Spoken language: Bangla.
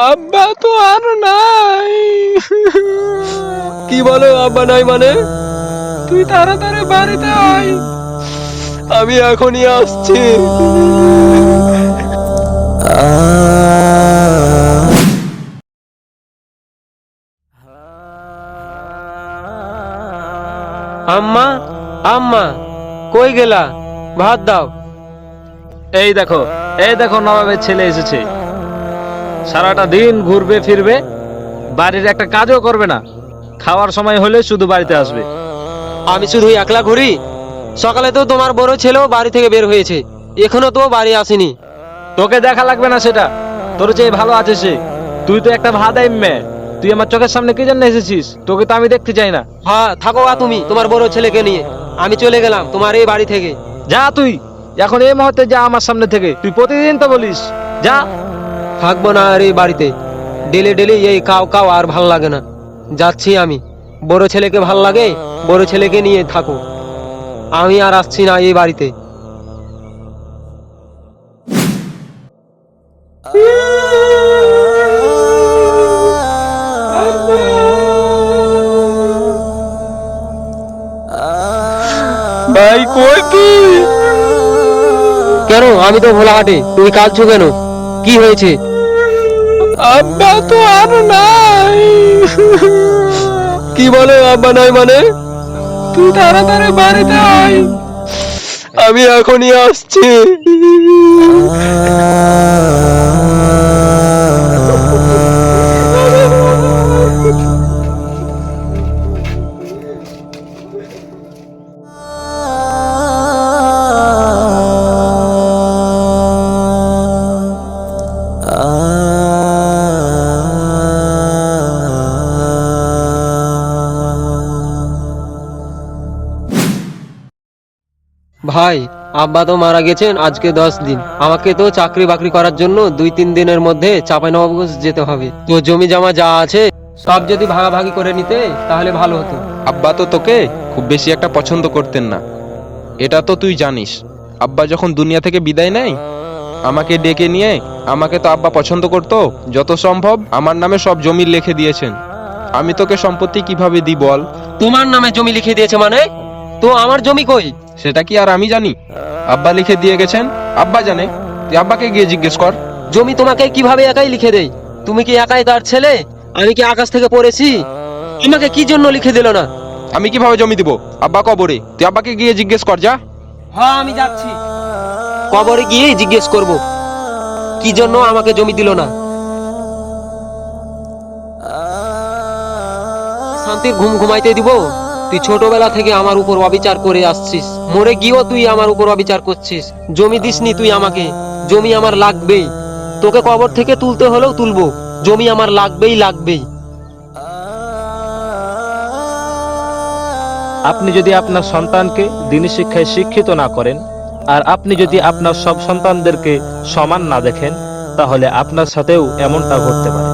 আব্বা তো আর নাই। কি বলো আব্বা নাই মানে? তুই তাড়াতাড়ি বাড়িতে আয়, আমি এখনই আসছি। আম্মা, আম্মা, কই গেলা? ভাত দাও। এই দেখো, এই দেখো, নবাবের ছেলে এসেছে। সারাটা দিন ঘুরবে ফিরবে, বাড়ির একটা কাজও করবে না। খাওয়ার সময় হলে শুধু বাড়িতে আসবে। আমি শুধু একলা ঘুরি? সকালে তো তোমার বড় ছেলেও বাড়ি থেকে বের হয়েছে, এখনো তো বাড়ি আসেনি। তোকে দেখা লাগবে না সেটা, তোর চেয়ে ভালো আছে সে। তুই তো একটা ভাদাই মেয়ে, তুই আমার চোখের সামনে কি জন্য এসেছিস? তোকে তো আমি দেখতে চাই না। হ্যাঁ, থাকো তুমি তোমার বড় ছেলেকে নিয়ে। আমি চলে গেলাম তোমার এই বাড়ি থেকে। যা তুই, এখন এই মুহূর্তে যা আমার সামনে থেকে। তুই প্রতিদিন তো বলিস যা। থাকবো না আর এই বাড়িতে, ডেলি ডেলি এই কাও কাও আর ভাল লাগে না। যাচ্ছি আমি। বড় ছেলেকে ভাল লাগে, বড় ছেলেকে নিয়ে থাকো। আমি আর আসছি না এই বাড়িতে। ভাই কই তুই? কেন? আমি তো ভোলাহাটে, তুমি কাঁদছো কেন? কি হয়েছে? আব্বা তো আর নাই। কি বলো আব্বা নাই মানে? তুই তাড়াতাড়ি বাড়িতে আয়, আমি এখনই আসছি। ভাই, আব্বা তো মারা গেছেন আজকে 10 দিন। আমাকে তো চাকরি বাকরি করার জন্য 2-3 দিনের মধ্যে চাঁপাইনবাবগঞ্জ যেতে হবে। তো জমি জমা যা আছে সব যদি ভাগাভাগি করে নিতে তাহলে ভালো হতো। আব্বা তো তোকে খুব বেশি একটা পছন্দ করতেন না, এটা তো তুই জানিস। আব্বা যখন দুনিয়া থেকে বিদায় নেয়, আমাকে ডেকে নিয়ে, আমাকে তো আব্বা পছন্দ করতো, যত সম্ভব আমার নামে সব জমি লিখে দিয়েছেন। আমি তোকে সম্পত্তি কিভাবে দিই বল? তোমার নামে জমি লিখে দিয়েছে মানে? তো আমার জমি কই? সেটা কি আর আমি জানি? আব্বা লিখে দিয়ে গেছেন, আব্বা জানে। তুই আব্বাকে গিয়ে জিজ্ঞেস কর। জমি তোমাকে কিভাবে একাই লিখে দেয়? তুমি কি একাই তার ছেলে? আমি কি আকাশ থেকে পড়েছি? তোমাকে কি জন্য লিখে দিল না? আমি কিভাবে জমি দিব? আব্বা কবরে, তুই আব্বাকে গিয়ে জিজ্ঞেস কর যা। হ্যাঁ, আমি যাচ্ছি। কবরে গিয়ে জিজ্ঞেস করব কি জন্য আমাকে জমি দিল না। শান্তির ঘুম ঘুমাইতে দিব? তুই ছোটবেলা থেকে আমার উপর অবিচার করে আসছিস, মরে গিয়েও তুই আমার উপর অবিচার করছিস। জমি দিসনি তুই আমাকে, জমি আমার লাগবেই। তোকে কবর থেকে তুলতে হলেও তুলবো, জমি আমার লাগবেই লাগবেই। আপনি যদি আপনার সন্তানকে দিনী শিক্ষায় শিক্ষিত না করেন, আর আপনি যদি আপনার সব সন্তানদেরকে সমান না দেখেন, তাহলে আপনার সাথেও এমনটা ঘটতে পারে।